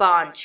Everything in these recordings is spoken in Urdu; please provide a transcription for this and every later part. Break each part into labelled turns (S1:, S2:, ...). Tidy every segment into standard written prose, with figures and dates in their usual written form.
S1: 5।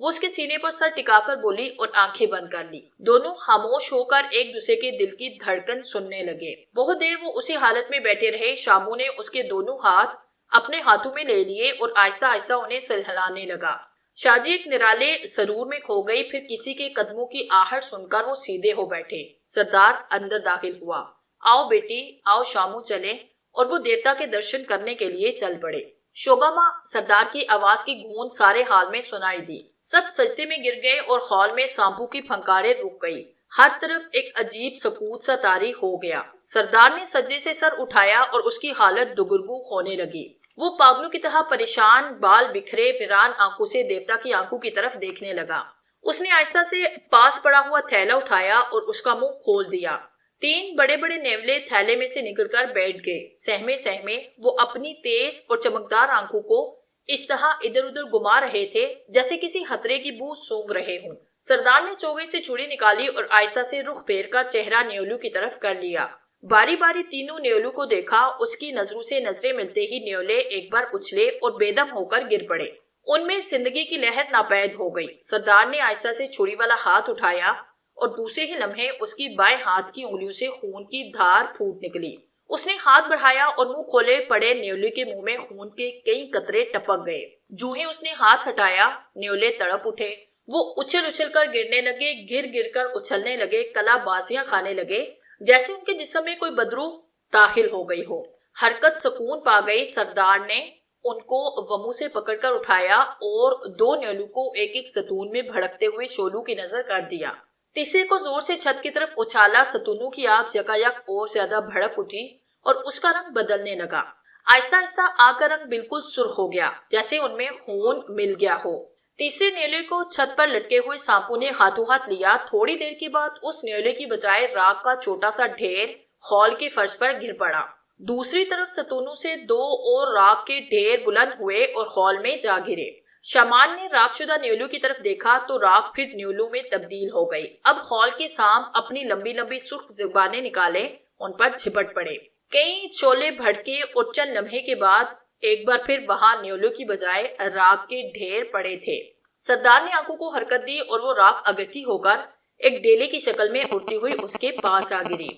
S1: وہ اس کے سینے پر سر ٹکا کر بولی اور آنکھیں بند کر لی۔ دونوں خاموش ہو کر ایک دوسرے کے دل کی دھڑکن سننے لگے۔ بہت دیر وہ اسی حالت میں بیٹھے رہے۔ شامو نے اس کے دونوں ہاتھ اپنے ہاتھوں میں لے لیے اور آہستہ آہستہ انہیں سہلانے لگا۔ شاہ جی ایک نرالے سرور میں کھو گئی۔ پھر کسی کے قدموں کی آہٹ سن کر وہ سیدھے ہو بیٹھے۔ سردار اندر داخل ہوا۔ آؤ بیٹی، آؤ شامو چلے، اور وہ دیوتا کے درشن کرنے کے لیے چل پڑے۔ شوگاما سردار کی آواز کی گونج سارے حال میں سنائی دی۔ سب سجدے میں گر گئے اور ہال میں سانپوں کی پھنکاریں رک گئی۔ ہر طرف ایک عجیب سکوت سا طاری ہو گیا۔ سردار نے سجدے سے سر اٹھایا اور اس کی حالت دگرگوں ہونے لگی۔ وہ پاگلوں کی طرح پریشان، بال بکھرے، ویران آنکھوں سے دیوتا کی آنکھوں کی طرف دیکھنے لگا۔ اس نے آہستہ سے پاس پڑا ہوا تھیلا اٹھایا اور اس کا منہ کھول دیا۔ 3 بڑے بڑے نیولے تھیلے میں سے نکل کر بیٹھ گئے۔ سہمے سہمے وہ اپنی تیز اور چمکدار آنکھوں کو اس طرح ادھر ادھر گھما رہے تھے جیسے کسی خطرے کی بو سونگھ رہے ہوں۔ سردار نے چوگے سے چوڑی نکالی اور آہستہ سے رخ پھیر کر چہرہ نیولو کی طرف کر لیا۔ باری باری تینوں نیولو کو دیکھا۔ اس کی نظروں سے نظریں ملتے ہی نیولے ایک بار اچھلے اور بے دم ہو کر گر پڑے۔ ان میں زندگی کی لہر ناپید ہو گئی۔ سردار نے آہستہ سے چھری والا ہاتھ اٹھایا اور دوسرے ہی لمحے اس کی بائیں ہاتھ کی انگلیوں سے خون کی دھار پھوٹ نکلی۔ اس نے ہاتھ بڑھایا اور منہ کھولے پڑے نیولے کے منہ میں خون کے کئی قطرے ٹپک گئے۔ جو ہی اس نے ہاتھ ہٹایا، نیولے تڑپ اٹھے۔ وہ اچھل اچھل کر گرنے لگے، گر گر کر اچھلنے لگے، کلا بازیاں کھانے لگے جیسے ان کے جسم میں کوئی بدروح داخل ہو گئی ہو۔ حرکت سکون پا گئی۔ سردار نے ان کو ومو سے پکڑ کر اٹھایا اور 2 نیولوں کو ایک ایک ستون میں بھڑکتے ہوئے شعلوں کی نظر کر دیا۔ تیسرے کو زور سے چھت کی طرف اچھالا۔ ستونوں کی آگ یکایک اور زیادہ بھڑک اٹھی اور اس کا رنگ بدلنے لگا۔ آہستہ آہستہ آگ کا رنگ بالکل سرخ ہو گیا جیسے ان میں خون مل گیا ہو۔ تیسرے نیولے کو چھت پر لٹکے ہوئے سانپوں نے ہاتھوں ہاتھ لیا۔ تھوڑی دیر کے بعد اس نیولے کی بجائے راکھ کا چھوٹا سا ڈھیر ہال کے فرش پر گر پڑا۔ دوسری طرف ستونوں سے 2 اور راکھ کے ڈھیر بلند ہوئے اور ہال میں جا گرے۔ شامان نے راکھ شدہ نیولوں کی طرف دیکھا تو راکھ پھر نیولوں میں تبدیل ہو گئی۔ اب ہال کے سانپ اپنی لمبی لمبی سرخ زبانیں نکالے ان پر جھپٹ پڑے۔ کئی شعلے بھڑکے اور چند لمحے کے بعد ایک بار پھر وہاں نیولوں کی بجائے راکھ کے ڈھیر پڑے تھے۔ سردار نے آنکھوں کو حرکت دی اور وہ راکھ اگٹھی ہو کر ایک ڈیلے کی شکل میں اڑتی ہوئی اس کے پاس آ گری۔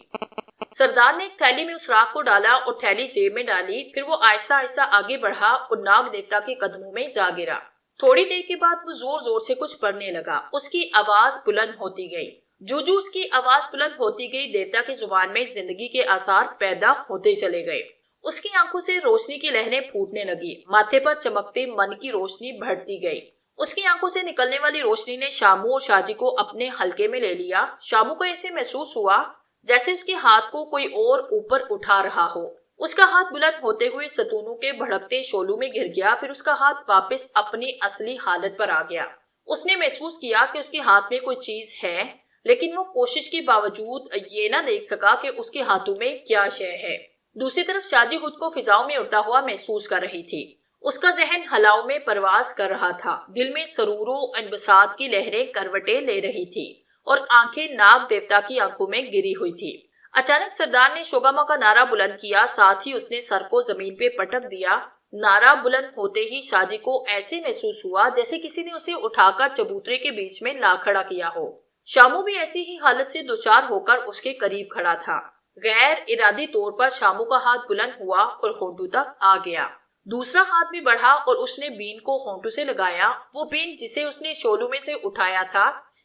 S1: سردار نے ایک تھیلی میں اس راکھ کو ڈالا اور تھیلی جیب میں ڈالی۔ پھر وہ آہستہ آہستہ آگے بڑھا اور ناگ دیوتا کے قدموں میں جا گرا۔ تھوڑی دیر کے بعد وہ زور زور سے کچھ پڑھنے لگا۔ اس کی آواز بلند ہوتی گئی۔ جو جو اس کی آواز بلند ہوتی گئی، دیوتا کی زبان میں زندگی کے آثار پیدا ہوتے چلے گئے۔ اس کی آنکھوں سے روشنی کی لہریں پھوٹنے لگی۔ ماتھے پر چمکتے من کی روشنی بڑھتی گئی۔ اس کی آنکھوں سے نکلنے والی روشنی نے شامو اور شاہ جی کو اپنے حلقے میں لے لیا۔ شامو کو ایسے محسوس ہوا جیسے اس کے ہاتھ کو کوئی اور اوپر اٹھا رہا ہو۔ اس کا ہاتھ بلند ہوتے ہوئے ستونوں کے بھڑکتے شعلوں میں گر گیا۔ پھر اس کا ہاتھ واپس اپنی اصلی حالت پر آ گیا۔ اس نے محسوس کیا کہ اس کے ہاتھ میں کوئی چیز ہے، لیکن وہ کوشش کے باوجود یہ نہ دیکھ سکا کہ اس کے ہاتھوں میں کیا شے ہے۔ دوسری طرف شاہ جی خود کو فضاؤں میں اڑتا ہوا محسوس کر رہی تھی۔ اس کا ذہن ہلاؤ میں پرواز کر رہا تھا۔ دل میں سرور و انبساط کی لہریں کروٹیں لے رہی تھی اور آنکھیں ناگ دیوتا کی آنکھوں میں گری ہوئی تھی۔ اچانک سردار نے شوگاما کا نعرہ بلند کیا، ساتھ ہی اس نے سر کو زمین پہ پٹک دیا۔ نعرہ بلند ہوتے ہی شاہ جی کو ایسے محسوس ہوا جیسے کسی نے اسے اٹھا کر چبوترے کے بیچ میں لا کھڑا کیا ہو۔ شامو بھی ایسی ہی حالت سے دوچار ہو کر اس کے قریب کھڑا تھا۔ غیر ارادی طور پر شامو کا ہاتھ بلند ہوا اور ہونٹوں تک آ گیا۔ دوسرا ہاتھ بھی بڑھا اور اس نے بین کو ہونٹوں سے لگایا۔ وہ بین جسے اس نے شعلوں میں سے اٹھایا تھا،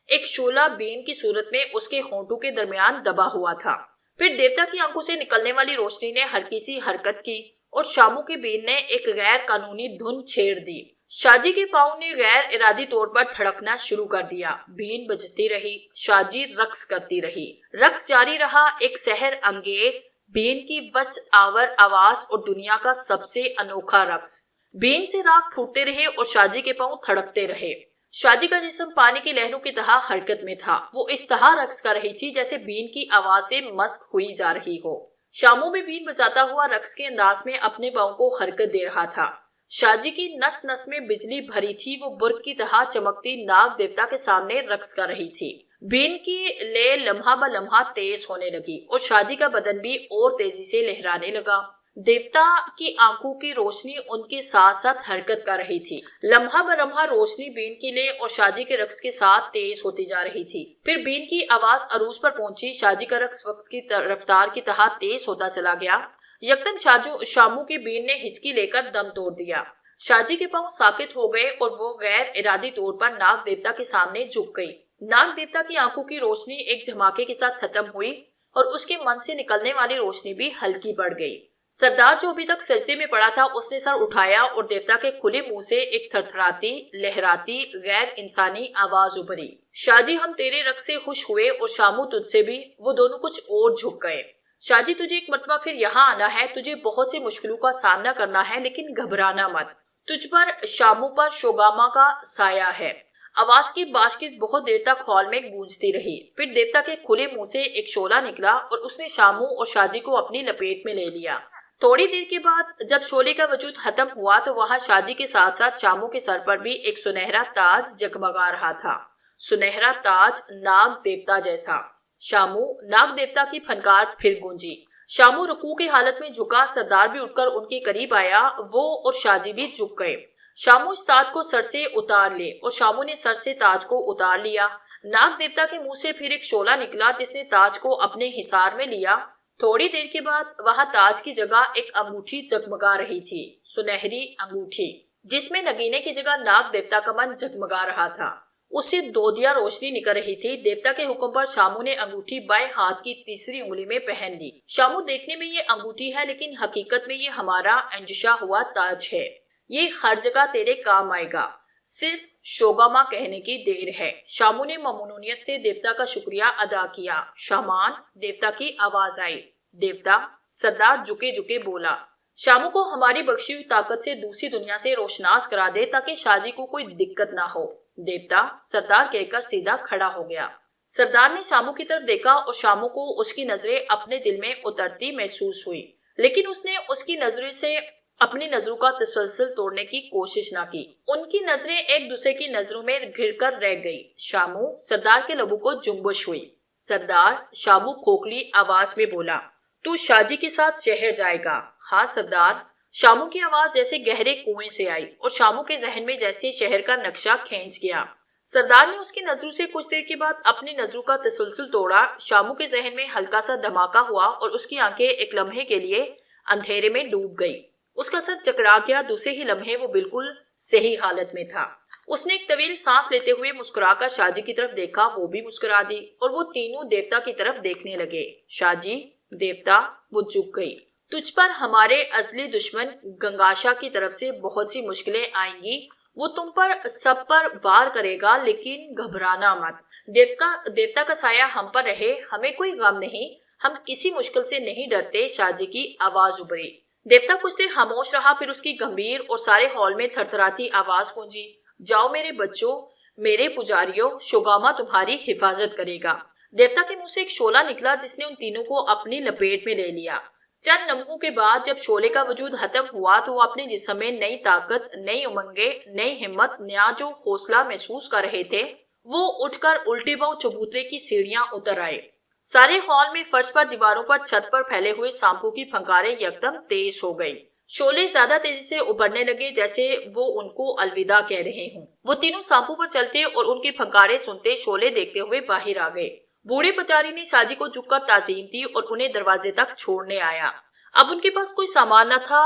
S1: ایک شعلہ بین کی صورت میں اس کے ہونٹوں کے درمیان دبا ہوا تھا۔ پھر دیوتا کی آنکھوں سے نکلنے والی روشنی نے ہلکی سی حرکت کی اور شامو کے بین نے ایک غیر قانونی دھن چھیڑ دی۔ شاہ جی کے پاؤں نے غیر ارادی طور پر دھڑکنا شروع کر دیا۔ بین بجتی رہی، شاہ جی رقص کرتی رہی۔ رقص جاری رہا، ایک سحر انگیز بین کی وچ آور آواز اور دنیا کا سب سے انوکھا رقص۔ بین سے راکھ پھوٹتے رہے اور شاہ جی کے پاؤں تھڑکتے رہے۔ شاہ جی کا جسم پانی کی لہروں کی طرح حرکت میں تھا۔ وہ اس طرح رقص کر رہی تھی جیسے بین کی آواز سے مست ہوئی جا رہی ہو۔ شامو بھی بین بجاتا ہوا رقص کے انداز میں اپنے پاؤں کو حرکت دے رہا تھا۔ شاہ جی کی نس نس میں بجلی بھری تھی۔ وہ برق کی طرح چمکتی ناگ دیوتا کے سامنے رقص کر رہی تھی۔ بین کی لے لمحہ بہ لمحہ تیز ہونے لگی اور شاہ جی کا بدن بھی اور تیزی سے لہرانے لگا۔ دیوتا کی آنکھوں کی روشنی ان کے ساتھ ساتھ حرکت کر رہی تھی۔ لمحہ برمحہ روشنی بین کے لیے اور شاجی کے رقص کے ساتھ تیز ہوتی جا رہی تھی۔ پھر بین کی آواز عروج پر پہنچی، شاجی کا رقص وقت کی رفتار کی تحت تیز ہوتا چلا گیا۔ یکدم شامو کی بین نے ہچکی لے کر دم توڑ دیا۔ شاجی کے پاؤں ساکت ہو گئے اور وہ غیر ارادی طور پر ناگ دیوتا کے سامنے جھک گئی۔ ناگ دیوتا کی آنکھوں کی روشنی ایک جھماکے کے ساتھ ختم ہوئی اور اس کے من سے نکلنے والی روشنی بھی ہلکی پڑ گئی۔ سردار جو ابھی تک سجدے میں پڑا تھا اس نے سر اٹھایا اور دیوتا کے کھلے منہ سے ایک تھرتھراتی، لہراتی، غیر انسانی آواز ابھری، شاجی ہم تیرے رقص سے خوش ہوئے اور شامو تجھ سے بھی۔ وہ دونوں کچھ اور جھک گئے۔ شاجی تجھے ایک مرتبہ پھر یہاں آنا ہے، تجھے بہت سی مشکلوں کا سامنا کرنا ہے، لیکن گھبرانا مت، تجھ پر شامو پر شوگاما کا سایہ ہے۔ آواز کی باشکش بہت دیر تک ہال میں گونجتی رہی۔ پھر دیوتا کے کھلے منہ سے ایک شعلہ نکلا اور اس نے شامو اور شاجی کو اپنی لپیٹ میں لے لیا۔ تھوڑی دیر کے بعد جب شعلے کا وجود ختم ہوا تو وہاں شاجی کے ساتھ ساتھ شامو کے سر پر بھی ایک سنہرا تاج جگمگا رہا تھا، سنہرا تاج ناگ دیوتا جیسا۔ شامو، ناگ دیوتا کی پھنکار پھر گونجی۔ شامو رکوع کی حالت میں جھکا، سردار بھی اٹھ کر ان کے قریب آیا، وہ اور شاجی بھی جھک گئے۔ شامو اس تاج کو سر سے اتار لے، اور شامو نے سر سے تاج کو اتار لیا۔ ناگ دیوتا کے منہ سے پھر ایک شعلہ نکلا جس نے تاج کو اپنے حصار میں لیا۔ تھوڑی دیر کے بعد وہاں تاج کی جگہ ایک انگوٹھی جگمگا رہی تھی، سنہری انگوٹھی، جس میں نگینے کی جگہ ناگ دیوتا کا من جگمگا رہا تھا۔ اس سے دودیا روشنی نکل رہی تھی۔ دیوتا کے حکم پر شامو نے انگوٹھی بائیں ہاتھ کی تیسری انگلی میں پہن لی۔ شامو، دیکھنے میں یہ انگوٹھی ہے لیکن حقیقت میں یہ ہمارا انجشا ہوا تاج ہے، یہ ہر جگہ تیرے کام آئے گا، صرف شوگاما کہنے کی دیر ہے۔ شامو نے ممنونیت سے دیوتا کا شکریہ ادا کیا۔ شامان، دیوتا کی آواز آئی۔ دیوتا، سردار جھکے جھکے بولا۔ شامو کو ہماری بخشی ہوئی طاقت سے دوسری دنیا سے روشناس کرا دے تاکہ شاجی کو کوئی دقت نہ ہو۔ دیوتا، سردار کہہ کر سیدھا کھڑا ہو گیا۔ سردار نے شامو کی طرف دیکھا اور شامو کو اس کی نظریں اپنے دل میں اترتی محسوس ہوئی، لیکن اس نے اس کی نظروں سے اپنی نظروں کا تسلسل توڑنے کی کوشش نہ کی۔ ان کی نظریں ایک دوسرے کی نظروں میں گھر کر رہ گئی۔ شامو، سردار کے لبوں کو جنبش ہوئی۔ سردار، شامو کھوکھلی آواز میں بولا، تو شاجی کے ساتھ شہر جائے گا؟ ہاں سردار۔ شامو کی آواز جیسے گہرے کنویں سے آئی اور شامو کے ذہن میں جیسے شہر کا نقشہ کھینچ گیا۔ سردار نے اس کی نظروں سے کچھ دیر کے بعد اپنی نظروں کا تسلسل توڑا۔ شامو کے ذہن میں ہلکا سا دھماکہ ہوا اور اس کی آنکھیں ایک لمحے کے لیے اندھیرے میں ڈوب گئی۔ اس کا سر چکرا گیا، دوسرے ہی لمحے وہ بالکل صحیح حالت میں تھا۔ اس نے ایک طویل سانس لیتے ہوئے مسکرا کر شاجی کی طرف دیکھا، وہ بھی مسکرا دی اور وہ تینوں دیوتا کی طرف دیکھنے لگے۔ شاجی، دیوتا، وہ جھک گئی۔ تجھ پر ہمارے ازلی دشمن گنگاشا کی طرف سے بہت سی مشکلیں آئیں گی، وہ تم پر سب پر وار کرے گا، لیکن گھبرانا مت۔ دیوتا کا سایہ ہم پر رہے، ہمیں کوئی غم نہیں، ہم کسی مشکل سے نہیں ڈرتے۔ شاجی کی آواز ابھری۔ دیوتا کچھ دیر خاموش رہا، پھر اس کی گمبھیر اور سارے ہال میں تھرتھراتی آواز گونجی، جاؤ میرے بچوں، میرے پجاریوں، شوگاما تمہاری حفاظت کرے گا۔ دیوتا کے منہ سے ایک شعلہ نکلا جس نے ان تینوں کو اپنی لپیٹ میں لے لیا۔ چند لمحوں کے بعد جب شعلے کا وجود ختم ہوا تو وہ اپنے جسم میں نئی طاقت، نئی امنگیں، نئی ہمت، نیا جو حوصلہ محسوس کر رہے تھے، وہ اٹھ کر الٹے پاؤں چبوترے کی سیڑھیاں اتر آئے۔ سارے ہال میں فرش پر، دیواروں پر، چھت پر پھیلے ہوئے سانپوں کی پھنکاریں یکدم تیز ہو گئی۔ شعلے زیادہ تیزی سے ابھرنے لگے جیسے وہ ان کو الوداع کہہ رہے ہوں۔ وہ تینوں سانپوں پر چلتے اور ان کی پھنکاریں سنتے شعلے دیکھتے ہوئے باہر آ گئے۔ بوڑھے پچاری نے شاجی کو جھک کر تعظیم دی اور انہیں دروازے تک چھوڑنے آیا۔ اب ان کے پاس کوئی سامان نہ تھا،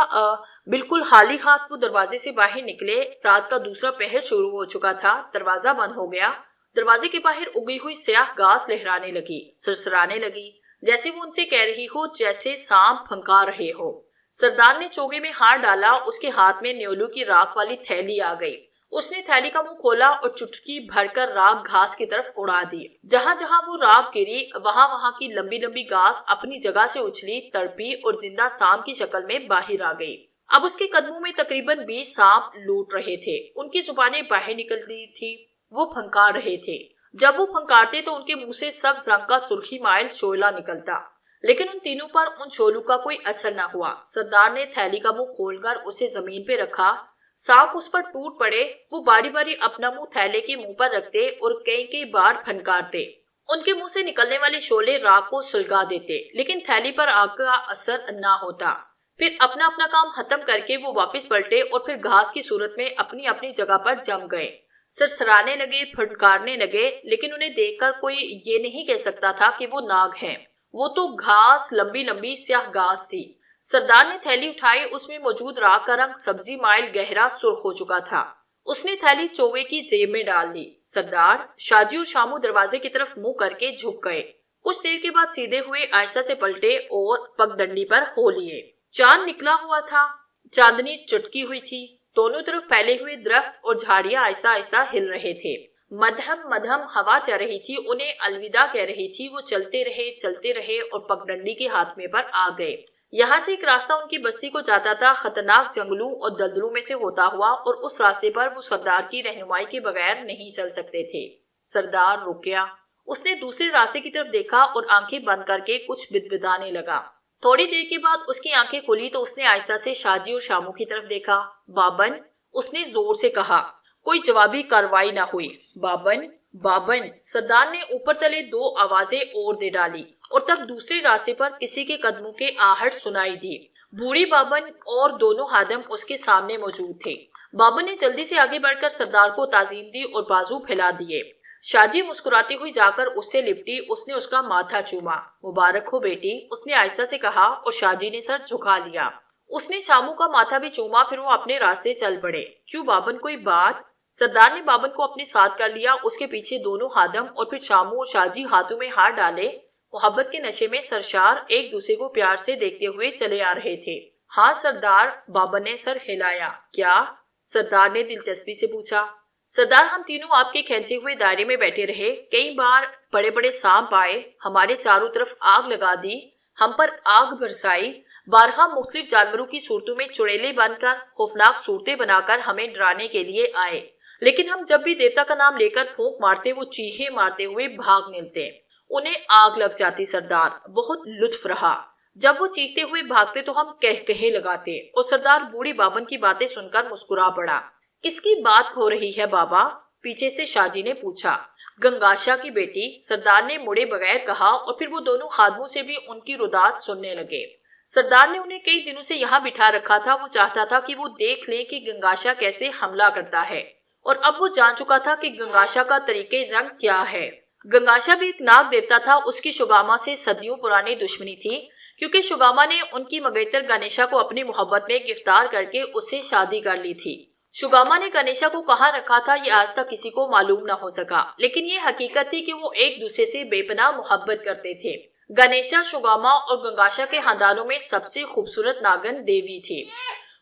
S1: بالکل خالی ہاتھ وہ دروازے سے باہر نکلے۔ رات کا دوسرا پہر شروع ہو چکا تھا۔ دروازہ بند ہو گیا۔ دروازے کے باہر اگی ہوئی سیاہ گھاس لہرانے لگی، سرسرانے لگی، جیسے وہ ان سے کہہ رہی ہو، جیسے سانپ پھنکار رہے ہو۔ سردار نے چوگے میں ہاتھ ڈالا، اس کے ہاتھ میں نیولو کی راکھ والی تھیلی آ گئی۔ اس نے تھیلی کا منہ کھولا اور چٹکی بھر کر راکھ گھاس کی طرف اڑا دی۔ جہاں جہاں وہ راکھ گری، وہاں وہاں کی لمبی لمبی گھاس اپنی جگہ سے اچھلی، تڑپی اور زندہ سانپ کی شکل میں باہر آ گئی۔ اب اس کے قدموں میں تقریباً 20 سانپ لوٹ رہے تھے۔ ان کی زبانیں باہر نکلتی تھی، وہ پھنکار رہے تھے۔ جب وہ پھنکارتے تو ان کے منہ سے سبز رنگ کا سرخی مائل شعلہ نکلتا، لیکن ان تینوں پر ان شعلوں کا کوئی اثر نہ ہوا۔ سردار نے تھیلی کا منہ کھول کر اسے زمین پہ رکھا۔ سانپ اس پر ٹوٹ پڑے۔ وہ باری باری اپنا منہ تھیلے کے منہ پر رکھتے اور کئی بار پھنکارتے۔ ان کے منہ سے نکلنے والے شعلے راکھ کو سلگا دیتے، لیکن تھیلی پر آگ کا اثر نہ ہوتا۔ پھر اپنا اپنا کام ختم کر کے وہ واپس پلٹے اور پھر گھاس کی صورت میں اپنی اپنی جگہ پر جم گئے، سرسرانے لگے، پھٹکارنے لگے، لیکن انہیں دیکھ کر کوئی یہ نہیں کہہ سکتا تھا کہ وہ ناگ ہیں، وہ تو گھاس، لمبی لمبی سیاہ گھاس تھی۔ سردار نے تھیلی اٹھائی، اس میں موجود راکھ کا رنگ سبزی مائل گہرا سرخ ہو چکا تھا۔ اس نے تھیلی چوگے کی جیب میں ڈال لی۔ سردار، شاجی اور شامو دروازے کی طرف منہ کر کے جھک گئے، کچھ دیر کے بعد سیدھے ہوئے آہستہ سے پلٹے اور پگ ڈنڈی پر ہو لیے۔ چاند نکلا ہوا تھا، چاندنی چٹکی ہوئی تھی، دونوں طرف پھیلے ہوئے درخت اور جھاڑیاں آہستہ آہستہ ہل رہے تھے، مدھم مدھم ہوا چل رہی تھی، انہیں الوداع کہہ رہی تھی۔ وہ چلتے رہے اور پگ ڈنڈی کے ہاتھ میں پر آ گئے۔ یہاں سے ایک راستہ ان کی بستی کو جاتا تھا، خطرناک جنگلوں اور دلدلوں میں سے ہوتا ہوا، اور اس راستے پر وہ سردار کی رہنمائی کے بغیر نہیں چل سکتے تھے۔ سردار رک گیا، اس نے دوسرے راستے کی طرف دیکھا اور آنکھیں بند کر کے کچھ بدبدانے لگا۔ تھوڑی دیر کے بعد اس کی آنکھیں کھلی تو اس نے آہستہ سے شاجی اور شامو کی طرف دیکھا۔ بابن، اس نے زور سے کہا۔ کوئی جوابی کارروائی نہ ہوئی۔ بابن، بابن، سردار نے اوپر تلے دو آوازیں اور دے ڈالی، اور تب دوسرے راستے پر کسی کے قدموں کے آہٹ سنائی دی۔ بوڑھی بابن اور دونوں خادم اس کے سامنے موجود تھے۔ بابن نے جلدی سے آگے بڑھ کر سردار کو تعظیم دی اور بازو پھیلا دیے۔ شاجی مسکراتی ہوئی جا کر اس سے لپٹی، اس نے اس کا ماتھا چوما۔ مبارک ہو بیٹی، اس نے آہستہ سے کہا، اور شاجی نے سر جھکا لیا۔ اس نے شامو کا ماتھا بھی چوما، پھر وہ اپنے راستے چل پڑے۔ کیوں بابن، کوئی بات؟ سردار نے بابن کو اپنے ساتھ کر لیا، اس کے پیچھے دونوں خادم اور پھر شامو اور شاجی ہاتھوں میں ہاتھ ڈالے، محبت کے نشے میں سرشار، ایک دوسرے کو پیار سے دیکھتے ہوئے چلے آ رہے تھے۔ ہاں سردار، بابن نے سر ہلایا۔ کیا؟ سردار نے دلچسپی سے پوچھا۔ سردار، ہم تینوں آپ کے کھینچے ہوئے دائرے میں بیٹھے رہے، کئی بار بڑے بڑے سانپ آئے، ہمارے چاروں طرف آگ لگا دی، ہم پر آگ برسائی، بارہا مختلف جانوروں کی صورتوں میں چڑیلے بن کر، خوفناک صورتیں بنا کر ہمیں ڈرانے کے لیے آئے، لیکن ہم جب بھی دیوتا کا نام لے کر پھونک مارتے وہ چیخے مارتے ہوئے بھاگ نکلتے، انہیں آگ لگ جاتی۔ سردار، بہت لطف رہا، جب وہ چیختے ہوئے بھاگتے تو ہم کہے لگاتے۔ اور سردار بوڑھی بابن کی باتیں سن کر مسکرا پڑا۔ کس کی بات ہو رہی ہے بابا؟ پیچھے سے شاجی نے پوچھا۔ گنگاشا کی بیٹی، سردار نے مڑے بغیر کہا، اور پھر وہ دونوں خادموں سے بھی ان کی ردات سننے لگے۔ سردار نے انہیں کئی دنوں سے یہاں بٹھا رکھا تھا، وہ چاہتا تھا کہ وہ دیکھ لے کہ گنگاشا کیسے حملہ کرتا ہے، اور اب وہ جان چکا تھا کہ گنگاشا کا طریقہ جنگ کیا ہے۔ گنگاشا بھی ایک ناگ دیوتا تھا، اس کی شگاما سے صدیوں پرانی دشمنی تھی، کیونکہ شگاما نے ان کی مگیتر گنیشا کو اپنی محبت میں گرفتار کر کے اس سے شادی کر لی تھی۔ شگاما نے گنیشا کو کہاں رکھا تھا یہ آج تک کسی کو معلوم نہ ہو سکا، لیکن یہ حقیقت تھی کہ وہ ایک دوسرے سے بے پناہ محبت کرتے تھے۔ گنیشا، شگاما اور گنگاشا کے خاندانوں میں سب سے خوبصورت ناگن دیوی تھی۔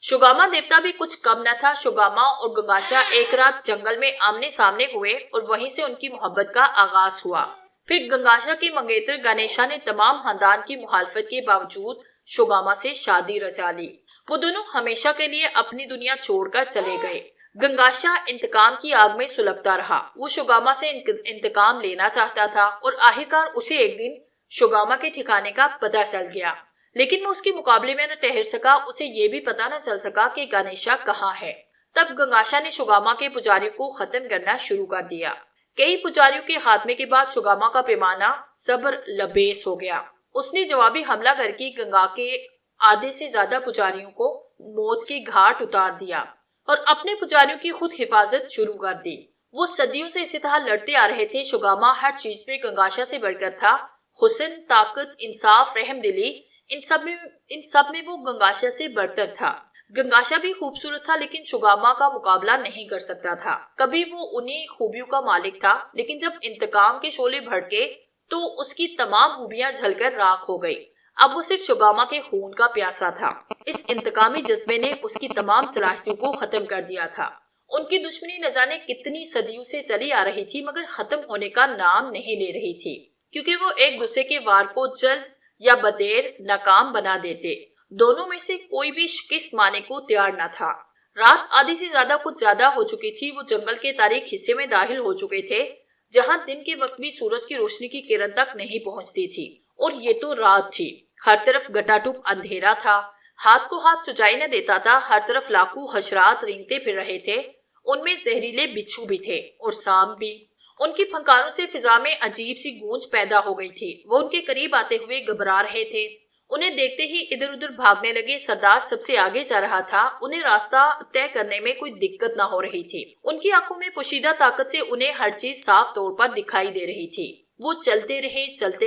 S1: شگاما دیوتا بھی کچھ کم نہ تھا۔ شگاما اور گنگاشا ایک رات جنگل میں آمنے سامنے ہوئے اور وہیں سے ان کی محبت کا آغاز ہوا۔ پھر گنگاشا کی منگیتر گنیشا نے تمام خاندان کی مخالفت کے باوجود شگاما سے شادی رچا لی۔ وہ دونوں ہمیشہ کے لیے اپنی دنیا چھوڑ کر چلے گئے۔ گنگاشا انتقام کی آگ میں سلگتا رہا، وہ شگاما سے انتقام لینا چاہتا تھا، اور آخرکار اسے ایک دن شگاما کے ٹھکانے کا پتہ چل گیا، لیکن وہ اس کے مقابلے میں نہ ٹھہر سکا، اسے یہ بھی پتہ نہ چل سکا کہ گنیشا کہاں ہے۔ تب گنگاشا نے شگاما کے پجاریوں کو ختم کرنا شروع کر دیا۔ کئی پجاریوں کے خاتمے کے بعد شگاما کا پیمانہ صبر لبیس ہو گیا۔ اس نے جوابی حملہ کر کے گنگا کے آدھے سے زیادہ پجاریوں کو موت کی گھاٹ اتار دیا اور اپنے پجاریوں کی خود حفاظت شروع کر دی۔ وہ صدیوں سے اسی طرح لڑتے آ رہے تھے۔ شگاما ہر چیز میں گنگاشا سے بڑھ کر تھا، حسن، طاقت، انصاف، رحم دلی، ان سب میں وہ گنگاشا سے برتر تھا۔ گنگاشا بھی خوبصورت تھا، لیکن شگاما کا مقابلہ نہیں کر سکتا تھا۔ کبھی وہ انہی خوبیوں کا مالک تھا، لیکن جب انتقام کے شعلے بھڑکے تو اس کی تمام خوبیاں جل کر راکھ ہو گئی۔ اب وہ صرف شگاما کے خون کا پیاسا تھا۔ اس انتقامی جذبے نے اس کی تمام صلاحیتوں کو ختم کر دیا تھا۔ ان کی دشمنی نہ جانے کتنی صدیوں سے چلی آ رہی تھی، مگر ختم ہونے کا نام نہیں لے رہی تھی، کیونکہ وہ ایک دوسرے کے وار کو جلد یا بدیر ناکام بنا دیتے۔ دونوں میں سے کوئی بھی شکست ماننے کو تیار نہ تھا۔ رات آدھی سے زیادہ کچھ زیادہ ہو چکی تھی۔ وہ جنگل کے تاریک حصے میں داخل ہو چکے تھے، جہاں دن کے وقت بھی سورج کی روشنی کی کرن تک نہیں پہنچتی تھی، اور یہ تو رات تھی۔ ہر طرف گٹاٹوپ اندھیرا تھا، ہاتھ کو ہاتھ سجائی نہ دیتا تھا۔ ہر طرف لاکھوں حشرات رینگتے پھر رہے تھے، ان میں زہریلے بچھو بھی تھے اور سانپ بھی۔ ان کی پھنکاروں سے فضا میں عجیب سی گونج پیدا ہو گئی تھی۔ وہ ان کے قریب آتے ہوئے گھبرا رہے تھے۔ انہیں دیکھتے ہی ادھر ادھر بھاگنے لگے۔ سردار سب سے آگے جا رہا تھا، انہیں راستہ طے کرنے میں کوئی دقت نہ ہو رہی تھی۔ ان کی آنکھوں میں پوشیدہ طاقت سے انہیں ہر چیز صاف طور پر دکھائی دے رہی تھی۔ وہ چلتے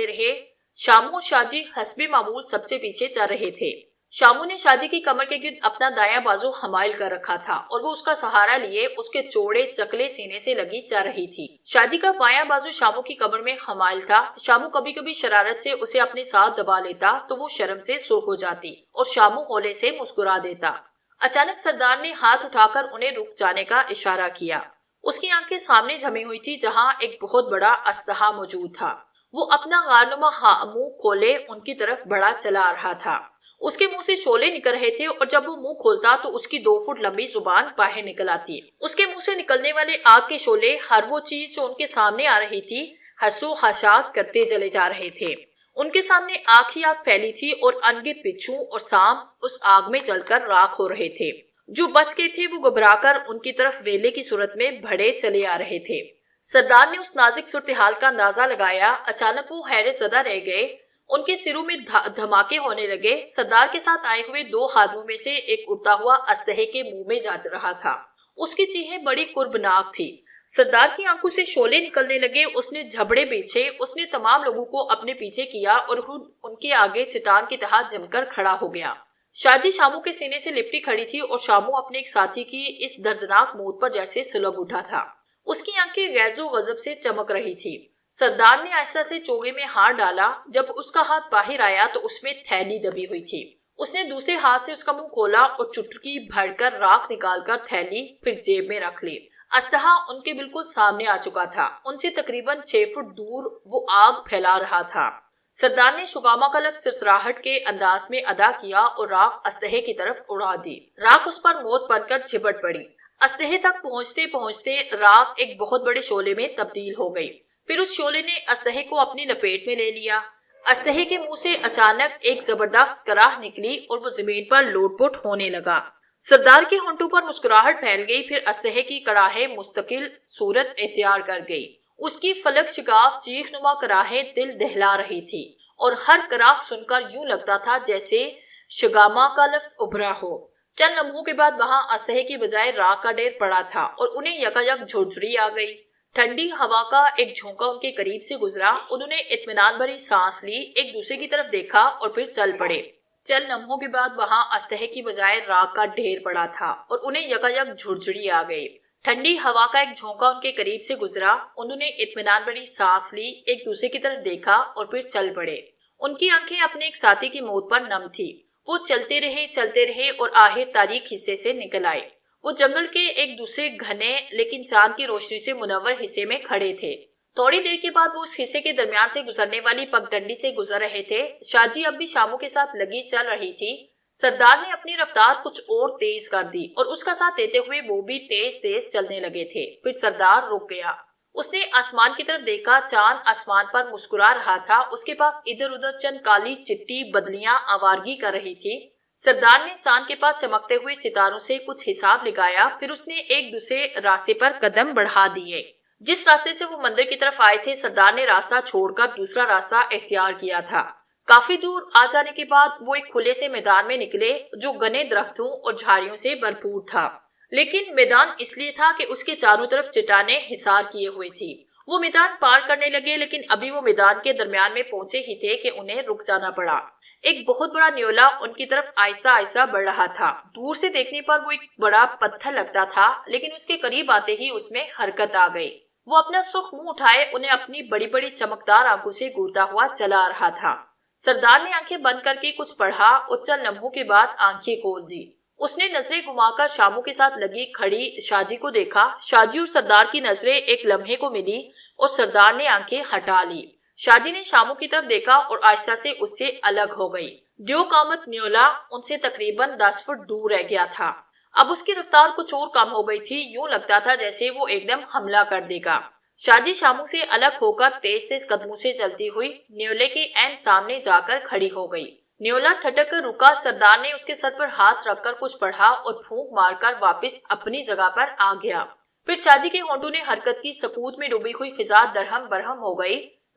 S1: رہے۔ شامو اور شاجی حسب معمول سب سے پیچھے جا رہے تھے۔ شامو نے شاجی کی کمر کے گرد اپنا دایاں بازو حمائل کر رکھا تھا اور وہ اس کا سہارا لیے اس کے چوڑے چکلے سینے سے لگی جا رہی تھی۔ شاجی کا بایاں بازو شامو کی کمر میں حمائل تھا۔ شامو کبھی کبھی شرارت سے اسے اپنے ساتھ دبا لیتا تو وہ شرم سے سرخ ہو جاتی اور شامو ہولے سے مسکرا دیتا۔ اچانک سردار نے ہاتھ اٹھا کر انہیں رک جانے کا اشارہ کیا۔ اس کی آنکھیں سامنے جمی ہوئی تھی جہاں ایک بہت بڑا اسلحہ موجود تھا۔ وہ اپنا غارنما منہ کھولے ان کی طرف بڑا چلا آ رہا تھا۔ اس کے منہ سے شعلے نکل رہے تھے اور جب وہ منہ کھولتا تو اس کی 2 فٹ لمبی زبان باہر نکل آتی۔ اس کے منہ سے نکلنے والے آگ کے شعلے ہر وہ چیز جو ان کے سامنے آ رہی تھی حسو خاشاک کرتے چلے جا رہے تھے۔ ان کے سامنے آگ ہی آگ پھیلی تھی اور انگت بچھو اور سانپ اس آگ میں جل کر راکھ ہو رہے تھے۔ جو بچ گئے تھے وہ گھبرا کر ان کی طرف ریلے کی صورت میں بڑھے چلے آ رہے تھے۔ سردار نے اس نازک صورتحال کا اندازہ لگایا۔ اچانک وہ حیرت زدہ رہ گئے۔ ان کے سروں میں دھماکے ہونے لگے۔ سردار کے ساتھ آئے ہوئے 2 خادموں میں سے ایک اڑتا ہوا اسلحے کے منہ میں جا رہا تھا۔ اس کی چیخیں بڑی کربناک تھی۔ سردار کی آنکھوں سے شعلے نکلنے لگے۔ اس نے جھبڑے بیچے۔ اس نے تمام لوگوں کو اپنے پیچھے کیا اور ان کے آگے چٹان کی طرح جم کر کھڑا ہو گیا۔ شاجی شامو کے سینے سے لپٹی کھڑی تھی اور شامو اپنے ایک ساتھی کی اس دردناک موت پر جیسے سلگ اٹھا تھا۔ اس کی آنکھیں غیظ و غضب سے چمک رہی تھی۔ سردار نے آہستہ سے چوگے میں ہاتھ ڈالا۔ جب اس کا ہاتھ باہر آیا تو اس میں تھیلی دبی ہوئی تھی۔ اس نے دوسرے ہاتھ سے اس کا منہ کھولا اور چٹکی بھر کر راکھ نکال کر تھیلی پھر جیب میں رکھ لی۔ اسلحہ ان کے بالکل سامنے آ چکا تھا۔ ان سے تقریباً 6 فٹ دور وہ آگ پھیلا رہا تھا۔ سردار نے شگاما کا لفظ سرسراہٹ کے انداز میں ادا کیا اور راکھ اسلحے کی طرف اڑا دی۔ راکھ اس پر موت بن کر جھپٹ پڑی۔ اسلحے تک پہنچتے پہنچتے راکھ ایک بہت بڑے شعلے میں تبدیل ہو گئی۔ پھر اس شعلے نے اسلحے کو اپنی لپیٹ میں لے لیا۔ اسلحے کے منہ سے اچانک ایک زبردست کراہ نکلی اور وہ زمین پر لوٹ پوٹ ہونے لگا۔ سردار کے ہونٹوں پر مسکراہٹ پھیل گئی۔ پھر اسلحے کی کڑاہیں مستقل صورت اختیار کر گئی۔ اس کی فلک شگاف چیخ نما کراہیں دل دہلا رہی تھی اور ہر کراہ سن کر یوں لگتا تھا جیسے شگاما کا لفظ ابھرا ہو۔ چند لمحوں کے بعد وہاں اسلحے کی بجائے راکھ کا ڈھیر پڑا تھا اور انہیں یکایک جھرجھری آ گئی۔ ٹھنڈی ہوا کا ایک جھونکا ان کے قریب سے گزرا۔ انہوں نے اطمینان بھری سانس لی، ایک دوسرے کی طرف دیکھا اور پھر چل پڑے۔ چند لمحوں کے بعد وہاں اسلحے کی بجائے راکھ کا ڈھیر پڑا تھا اور انہیں یکایک جھرجھری آ گئی۔ ٹھنڈی ہوا کا ایک جھونکا ان کے قریب سے گزرا۔ انہوں نے اطمینان بھری سانس لی، ایک دوسرے کی طرف دیکھا اور پھر چل پڑے۔ ان کی آنکھیں اپنے ایک ساتھی کی موت پر نم تھی۔ وہ چلتے رہے اور آخر تاریک حصے سے نکل آئے۔ وہ جنگل کے ایک دوسرے گھنے لیکن چاند کی روشنی سے منور حصے میں کھڑے تھے۔ تھوڑی دیر کے بعد وہ اس حصے کے درمیان سے گزرنے والی پگڈنڈی سے گزر رہے تھے۔ شاجی اب بھی شامو کے ساتھ لگی چل رہی تھی۔ سردار نے اپنی رفتار کچھ اور تیز کر دی اور اس کا ساتھ دیتے ہوئے وہ بھی تیز تیز چلنے لگے تھے۔ پھر سردار رک گیا۔ اس نے آسمان کی طرف دیکھا۔ چاند آسمان پر مسکرا رہا تھا۔ اس کے پاس ادھر ادھر چند کالی چٹی بدلیاں آوارگی کر رہی تھی۔ سردار نے چاند کے پاس چمکتے ہوئے ستاروں سے کچھ حساب لگایا۔ پھر اس نے ایک دوسرے راستے پر قدم بڑھا دیے۔ جس راستے سے وہ مندر کی طرف آئے تھے سردار نے راستہ چھوڑ کر دوسرا راستہ اختیار کیا تھا۔ کافی دور آ جانے کے بعد وہ ایک کھلے سے میدان میں نکلے جو گھنے درختوں اور جھاڑیوں سے بھرپور تھا، لیکن میدان اس لیے تھا کہ اس کے چاروں طرف چٹانیں حصار کیے ہوئے تھی۔ وہ میدان پار کرنے لگے لیکن ابھی وہ میدان کے درمیان میں پہنچے ہی تھے کہ انہیں رک جانا پڑا۔ ایک بہت بڑا نیولا ان کی طرف آہستہ آہستہ بڑھ رہا تھا۔ دور سے دیکھنے پر وہ ایک بڑا پتھر لگتا تھا لیکن اس کے قریب آتے ہی اس میں حرکت آ گئی۔ وہ اپنا سرخ منہ اٹھائے انہیں اپنی بڑی بڑی چمکدار آنکھوں سے گھورتا ہوا چلا آ رہا تھا۔ سردار نے آنکھیں بند کر کے کچھ پڑھا اور چند لمحوں کے بعد آنکھیں کھول دی۔ اس نے نظریں گھما کر شامو کے ساتھ لگی کھڑی شاجی کو دیکھا۔ شاجی اور سردار کی نظریں ایک لمحے کو ملی اور سردار نے آنکھیں ہٹا لی۔ شاجی نے شامو کی طرف دیکھا اور آہستہ سے اس سے الگ ہو گئی۔ دیو قامت نیولا ان سے تقریباً 10 فٹ دور رہ گیا تھا۔ اب اس کی رفتار کچھ اور کم ہو گئی تھی، یوں لگتا تھا جیسے وہ ایک دم حملہ کر دے گا۔ شاجی شامو سے الگ ہو کر تیز تیز قدموں سے چلتی ہوئی نیولے کے عین سامنے جا کر کھڑی ہو گئی۔ نیولا ٹھٹک کر رکا۔ سردار نے اس کے سر پر ہاتھ رکھ کر کچھ پڑھا اور پھونک مار کر واپس اپنی جگہ پر آ گیا۔ پھر شاجی کے ہونٹوں نے حرکت کی، سکوت میں ڈوبی ہوئی فضا درہم برہم ہو گئی۔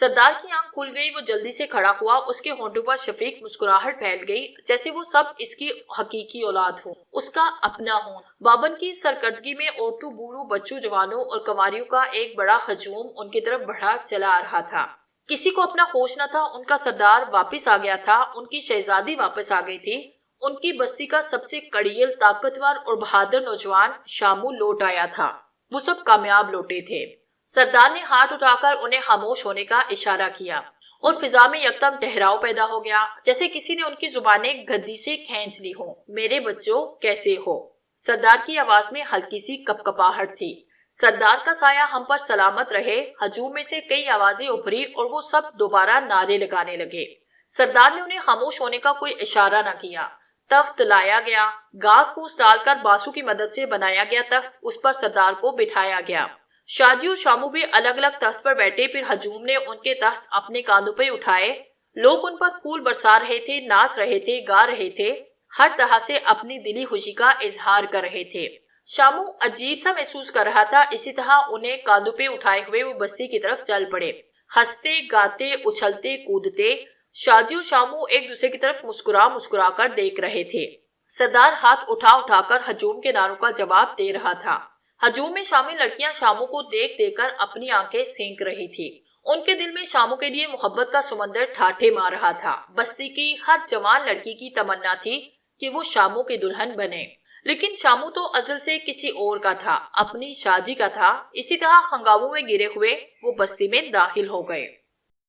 S1: سردار کی آنکھ کھل گئی، وہ جلدی سے کھڑا ہوا، اس کے ہونٹوں پر شفیق مسکراہٹ پھیل گئی، جیسے وہ سب اس کی حقیقی اولاد ہوں، اس کا اپنا ہوں۔ بابن کی سرکردگی میں عورتوں، بوڑھوں، بچوں، جوانوں اور کنواریوں کا ایک بڑا ہجوم ان کی طرف بڑھا چلا آ رہا تھا۔ کسی کو اپنا ہوش نہ تھا، ان کا سردار واپس آ گیا تھا، ان کی شہزادی واپس آ گئی تھی، ان کی بستی کا سب سے کڑیل، طاقتور اور بہادر نوجوان شامو لوٹ آیا تھا۔ وہ سب کامیاب لوٹے تھے۔ سردار نے ہاتھ اٹھا کر انہیں خاموش ہونے کا اشارہ کیا اور فضا میں یکدم ٹھہراؤ پیدا ہو گیا، جیسے کسی نے ان کی زبانیں گدی سے کھینچ لی ہوں۔ میرے بچوں، کیسے ہو؟ سردار کی آواز میں ہلکی سی کپکپاہٹ تھی۔ سردار کا سایہ ہم پر سلامت رہے۔ ہجوم میں سے کئی آوازیں ابھری اور وہ سب دوبارہ نعرے لگانے لگے۔ سردار نے انہیں خاموش ہونے کا کوئی اشارہ نہ کیا۔ تخت لایا گیا، گھاس پھوس ڈال کر باسو کی مدد سے بنایا گیا تخت، اس پر سردار کو بٹھایا گیا۔ شاجی اور شامو بھی الگ الگ تخت پر بیٹھے، پھر ہجوم نے ان کے تخت اپنے کاندھوں پہ اٹھائے۔ لوگ ان پر پھول برسا رہے تھے، ناچ رہے تھے، گا رہے تھے، ہر طرح سے اپنی دلی خوشی کا اظہار کر رہے تھے۔ شامو عجیب سا محسوس کر رہا تھا، اسی طرح انہیں کاندھوں پہ اٹھائے ہوئے وہ بستی کی طرف چل پڑے، ہنستے، گاتے، اچھلتے، کودتے۔ شاجی اور شامو ایک دوسرے کی طرف مسکرا مسکرا کر دیکھ رہے تھے۔ سردار ہاتھ اٹھا اٹھا کر ہجوم کے نعروں کا جواب دے رہا تھا۔ ہجوم میں شامل لڑکیاں شامو کو دیکھ دیکھ کر اپنی آنکھیں سینک رہی تھی۔ ان کے دل میں شامو کے لیے محبت کا سمندر ٹھاٹھے مار رہا تھا۔ بستی کی ہر جوان لڑکی کی تمنا تھی کہ وہ شامو کی دلہن بنے، لیکن شامو تو ازل سے کسی اور کا تھا، اپنی شاجی کا تھا۔ اسی طرح ہنگاموں میں گرے ہوئے وہ بستی میں داخل ہو گئے۔